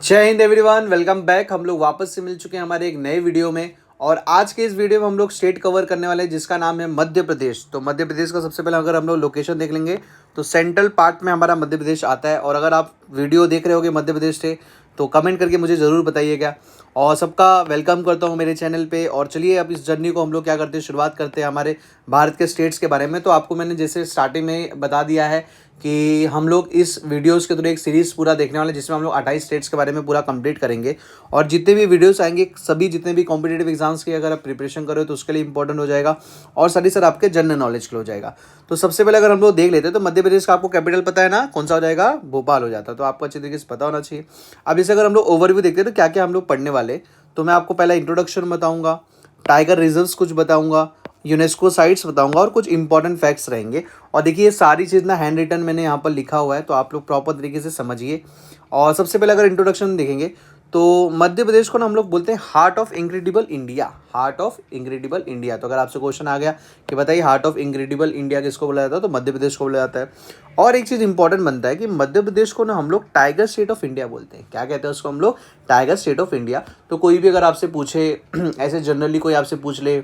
जय Hind everyone, welcome back. हम लोग वापस से मिल चुके हैं हमारे एक नए वीडियो में। और आज के इस वीडियो में हम लोग स्टेट कवर करने वाले हैं जिसका नाम है मध्य प्रदेश। तो मध्य प्रदेश का सबसे पहले अगर हम लोग लोकेशन देख लेंगे तो सेंट्रल पार्ट में हमारा मध्य प्रदेश आता है। और अगर आप वीडियो देख रहे होगे मध्य प्रदेश से तो कमेंट करके मुझे ज़रूर बताइएगा। और सबका वेलकम करता हूँ मेरे चैनल पे। और चलिए अब इस जर्नी को हम लोग क्या करते हैं, शुरुआत करते हैं हमारे भारत के स्टेट्स के बारे में। तो आपको मैंने जैसे स्टार्टिंग में बता दिया है कि हम लोग इस वीडियोस के थ्रू एक सीरीज़ पूरा देखने वाले हैं जिसमें हम लोग 28 स्टेट्स के बारे में पूरा कंप्लीट करेंगे। और जितने भी वीडियोस आएंगे सभी जितने भी कॉम्पिटेटिव एग्जाम्स की अगर आप प्रिपरेशन करो तो उसके लिए इंपॉर्टेंट हो जाएगा और साथ ही साथ आपके जनरल नॉलेज के लिए हो जाएगा। तो सबसे पहले अगर हम लोग देख लेते हैं तो मध्य प्रदेश का आपको कैपिटल पता है ना, कौन सा हो जाएगा, भोपाल हो जाता है। तो आपको अच्छी तरीके से पता होना चाहिए। अब जैसे अगर हम लोग ओवरव्यू देखते हैं तो क्या क्या हम लोग पढ़ने वाले, तो मैं आपको पहला इंट्रोडक्शन बताऊंगा, टाइगर रिजर्व्स कुछ बताऊंगा, यूनेस्को साइट्स बताऊंगा और कुछ इंपॉर्टेंट फैक्ट्स रहेंगे। और देखिए ये सारी चीज़ ना हैंड रिटन मैंने यहाँ पर लिखा हुआ है, तो आप लोग प्रॉपर तरीके से समझिए। और सबसे पहले अगर इंट्रोडक्शन देखेंगे तो मध्य प्रदेश को ना हम लोग बोलते हैं heart of incredible India. Heart of incredible India, तो अगर आपसे क्वेश्चन आ गया कि बताइए हार्ट ऑफ इनक्रेडिबल इंडिया किसको बोला जाता है, तो मध्य प्रदेश को बोला जाता है। और एक चीज़ इंपॉर्टेंट बनता है कि मध्य प्रदेश को ना हम लोग टाइगर स्टेट ऑफ इंडिया बोलते हैं। क्या कहते हैं उसको हम लोग, टाइगर स्टेट ऑफ इंडिया। तो कोई भी अगर आपसे पूछे ऐसे जनरली कोई आपसे पूछ ले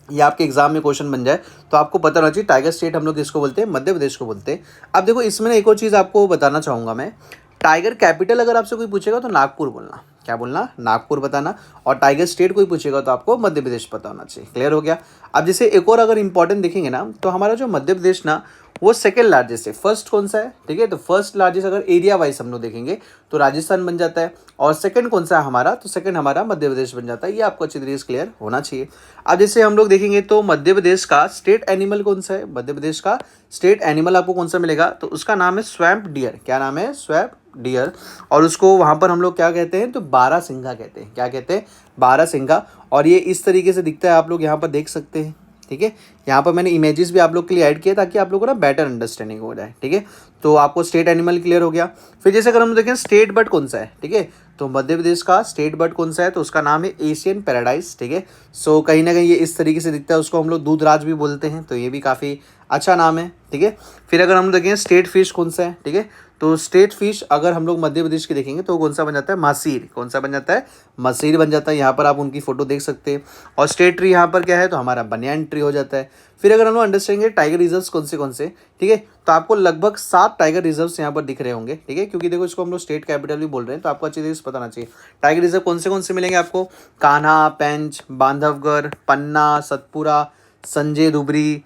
या आपके एग्जाम में क्वेश्चन बन जाए तो आपको पता होना चाहिए टाइगर स्टेट हम लोग किसको बोलते हैं, मध्य प्रदेश को बोलते हैं। अब देखो इसमें ना एक और चीज़ आपको बताना चाहूँगा मैं। टाइगर कैपिटल अगर आपसे कोई पूछेगा तो नागपुर बोलना। क्या बोलना, नागपुर बताना। और टाइगर स्टेट कोई पूछेगा तो आपको मध्य प्रदेश पता होना चाहिए। क्लियर हो गया। अब जैसे एक और अगर इंपॉर्टेंट देखेंगे ना तो हमारा जो मध्य प्रदेश ना वो सेकंड लार्जेस्ट है। फर्स्ट कौन सा है, ठीक है, तो फर्स्ट लार्जेस्ट अगर एरिया वाइज हम लोग देखेंगे तो राजस्थान बन जाता है। और सेकंड कौन सा है हमारा, तो सेकंड हमारा मध्य प्रदेश बन जाता है। ये आपको अच्छी तरीके से क्लियर होना चाहिए। अब जैसे हम लोग देखेंगे तो मध्य प्रदेश का स्टेट एनिमल कौन सा है, मध्य प्रदेश का स्टेट एनिमल आपको कौन सा मिलेगा, तो उसका नाम है स्वैम्प डियर। क्या नाम है, स्वैम्प डियर। और उसको वहाँ पर हम लोग क्या कहते हैं, तो बारहसिंगा कहते हैं। क्या कहते हैं, बारहसिंगा। और ये इस तरीके से दिखता है, आप लोग यहाँ पर देख सकते हैं। ठीक है, यहाँ पर मैंने इमेजेस भी आप लोग के लिए ऐड किए ताकि आप लोगों को ना बेटर अंडरस्टैंडिंग हो जाए। ठीक है, तो आपको स्टेट एनिमल क्लियर हो गया। फिर जैसे अगर हम देखें स्टेट बर्ड कौन सा है, ठीक है, तो मध्य प्रदेश का स्टेट बर्ड कौन सा है, तो उसका नाम है एशियन पैराडाइज। ठीक है, सो कहीं ना कहीं ये इस तरीके से दिखता है, उसको हम लोग दूधराज भी बोलते हैं, तो ये भी काफ़ी अच्छा नाम है। ठीक है, फिर अगर हम देखें स्टेट फिश कौन सा है, ठीक है, तो स्टेट फिश अगर हम लोग मध्य प्रदेश की देखेंगे तो कौन सा बन जाता है, मासीर। कौन सा बन जाता है, मसीर बन जाता है। यहाँ पर आप उनकी फोटो देख सकते हैं। और स्टेट ट्री यहाँ पर क्या है, तो हमारा बनियान ट्री हो जाता है। फिर अगर हम लोग अंडरस्टैंड टाइगर रिजर्व्स कौन से, ठीक है, तो आपको लगभग 7 टाइगर रिजर्व्स यहाँ पर दिख रहे होंगे। ठीक है, क्योंकि देखो इसको हम लोग स्टेट कैपिटल भी बोल रहे हैं, तो आपको अच्छी तरीके से पता होना चाहिए टाइगर रिजर्व कौन से मिलेंगे आपको। कान्हा, पेंच, बांधवगढ़, पन्ना, सतपुरा, संजय धुबरी,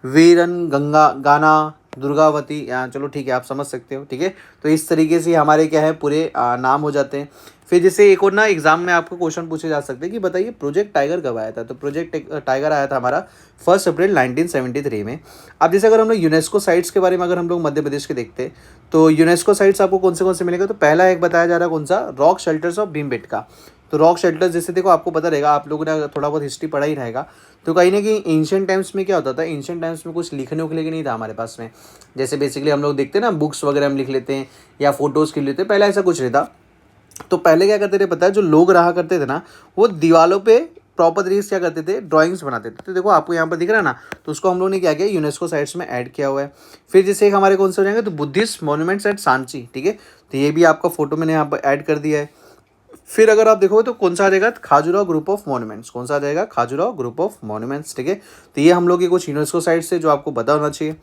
वीरन, गंगा गाना, दुर्गावती। चलो ठीक है, आप समझ सकते हो। ठीक है, तो इस तरीके से हमारे क्या है पूरे नाम हो जाते हैं। फिर जैसे एक और ना एग्जाम में आपको क्वेश्चन पूछे जा सकते हैं कि बताइए प्रोजेक्ट टाइगर कब आया था, तो प्रोजेक्ट टाइगर आया था हमारा 1 अप्रैल 1973 में। अब जैसे अगर हम लोग यूनेस्को साइट्स के बारे में अगर हम लोग मध्य प्रदेश के देखते हैं तो यूनेस्को साइट्स आपको कौन से मिलेगा, तो पहला एक बताया जा रहा है कौन सा, रॉक शेल्टर्स ऑफ भीमबेटका। तो रॉक शेल्टर्स जैसे देखो आपको पता रहेगा, आप लोगों ने थोड़ा बहुत हिस्ट्री पढ़ा ही रहेगा, तो कहीं ना कहीं एंशियंट टाइम्स में क्या होता था, एंशियंट टाइम्स में कुछ लिखने उखने के नहीं था हमारे पास में। जैसे बेसिकली हम लोग देखते हैं ना बुक्स वगैरह हम लिख लेते हैं या फोटोज़ के लेते हैं, पहले ऐसा कुछ नहीं था। तो पहले क्या करते थे पता है, जो लोग रहा करते थे ना वो दीवालों पे प्रॉपर तरीके से क्या करते थे, ड्राइंग्स बनाते थे। तो देखो आपको यहाँ पर दिख रहा है ना, तो उसको हम लोग ने क्या किया, यूनेस्को साइट्स में ऐड किया हुआ है। फिर जैसे एक हमारे कौन से हो जाएंगे, तो बुद्धिस्ट मॉन्यूमेंट्स एट सांची। ठीक है, तो ये भी आपका फोटो मैंने यहाँ पर ऐड कर दिया है। फिर अगर आप देखोगे तो कौन सा आ जाएगा, खाजुराहो ग्रुप ऑफ मॉन्यूमेंट्स। कौन सा आ जाएगा, खाजुराहो ग्रुप ऑफ मॉन्यूमेंट्स। ठीक है, तो ये हम लोग की कुछ यूनेस्को साइट्स है जो आपको पता होना चाहिए।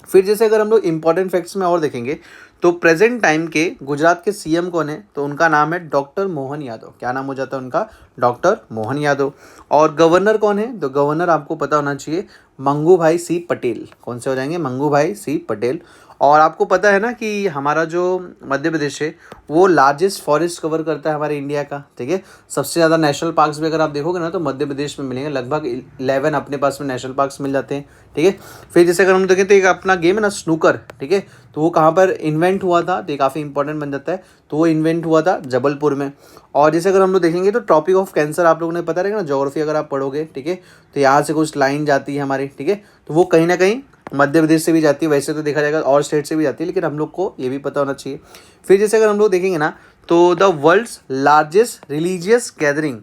फिर जैसे अगर हम लोग इंपॉर्टेंट फैक्ट्स में और देखेंगे तो प्रेजेंट टाइम के गुजरात के सीएम कौन है, तो उनका नाम है डॉक्टर मोहन यादव। क्या नाम हो जाता है उनका, डॉक्टर मोहन यादव। और गवर्नर कौन है, तो गवर्नर आपको पता होना चाहिए मंगू भाई सी पटेल। कौन से हो जाएंगे, मंगू भाई सी पटेल। और आपको पता है ना कि हमारा जो मध्य प्रदेश है वो लार्जेस्ट फॉरेस्ट कवर करता है हमारे इंडिया का। ठीक है, सबसे ज़्यादा नेशनल पार्क्स भी अगर आप देखोगे ना तो मध्य प्रदेश में मिलेंगे, लगभग 11 अपने पास में नेशनल पार्क्स मिल जाते हैं। ठीक है, फिर जैसे अगर हम देखें तो एक अपना गेम है ना स्नूकर, ठीक है, तो वो कहाँ पर इन्वेंट हुआ था, तो ये काफ़ी इंपॉर्टेंट बन जाता है। तो वो इन्वेंट हुआ था जबलपुर में। और जैसे अगर हम लोग देखेंगे तो ट्रॉपिक ऑफ कैंसर आप लोगों ने पता रहेगा ना, ज्योग्राफी अगर आप पढ़ोगे, ठीक है, तो यहाँ से कुछ लाइन जाती है हमारी। ठीक है, तो वो कहीं ना कहीं मध्य प्रदेश से भी जाती है, वैसे तो देखा जाएगा और स्टेट से भी जाती है, लेकिन हम लोग को ये भी पता होना चाहिए। फिर जैसे अगर हम लोग देखेंगे ना तो the world's largest religious gathering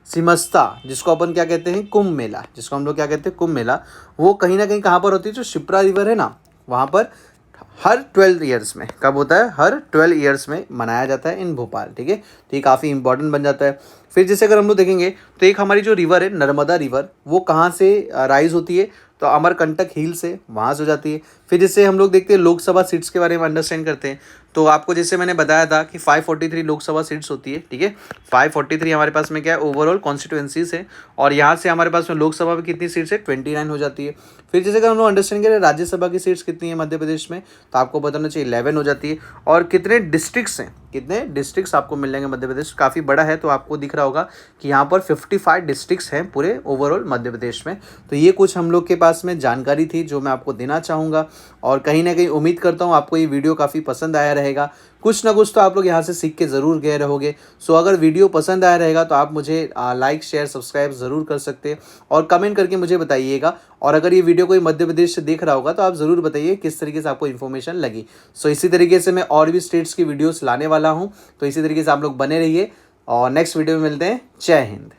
Simhastha, जिसको अपन क्या कहते हैं, कुंभ मेला, जिसको हम लोग क्या कहते हैं, कुंभ मेला, वो कहीं ना कहीं कहाँ पर होती है, जो शिप्रा रिवर है ना वहाँ पर हर 12 ईयर्स में। कब होता है? हर 12 ईयर्स में मनाया जाता है इन भोपाल, ठीक है। तो ये काफ़ी इंपॉर्टेंट बन जाता है। फिर जैसे अगर हम लोग देखेंगे तो एक हमारी जो रिवर है नर्मदा रिवर, वो कहाँ से राइज होती है? तो अमरकंटक हिल से, वहाँ से हो जाती है। फिर जैसे हम लोग देखते हैं लोकसभा सीट्स के बारे में अंडरस्टैंड करते हैं, तो आपको जैसे मैंने बताया था कि 543 लोकसभा सीट्स होती है, ठीक है। 543 हमारे पास में क्या है? ओवरऑल कॉन्स्टिट्यूएंसीज है। और यहाँ से हमारे पास में लोकसभा में कितनी सीट्स है? 29 हो जाती है। फिर जैसे अगर हम लोग अंडरस्टैंड करें राज्यसभा की सीट्स कितनी है मध्य प्रदेश में, तो आपको बताना चाहिए 11 हो जाती है। और कितने डिस्ट्रिक्ट्स हैं? कितने डिस्ट्रिक्ट्स आपको मिल जाएंगे? मध्य प्रदेश काफ़ी बड़ा है, तो आपको दिख रहा होगा कि यहाँ पर 55 डिस्ट्रिक्ट्स हैं पूरे ओवरऑल मध्य प्रदेश में। तो ये कुछ हम लोग के पास में जानकारी थी जो मैं आपको देना चाहूँगा। और कहीं ना कहीं उम्मीद करता हूँ आपको ये वीडियो काफ़ी पसंद आया रहेगा। कुछ ना कुछ तो आप लोग यहाँ से सीख के ज़रूर गए रहोगे। सो अगर वीडियो पसंद आया रहेगा तो आप मुझे लाइक शेयर सब्सक्राइब ज़रूर कर सकते हैं और कमेंट करके मुझे बताइएगा। और अगर ये वीडियो कोई मध्य प्रदेश से देख रहा होगा तो आप ज़रूर बताइए किस तरीके से आपको इन्फॉर्मेशन लगी। सो इसी तरीके से मैं और भी स्टेट्स की वीडियोस लाने वाला हूँ, तो इसी तरीके से आप लोग बने रहिए और नेक्स्ट वीडियो में मिलते हैं। जय हिंद।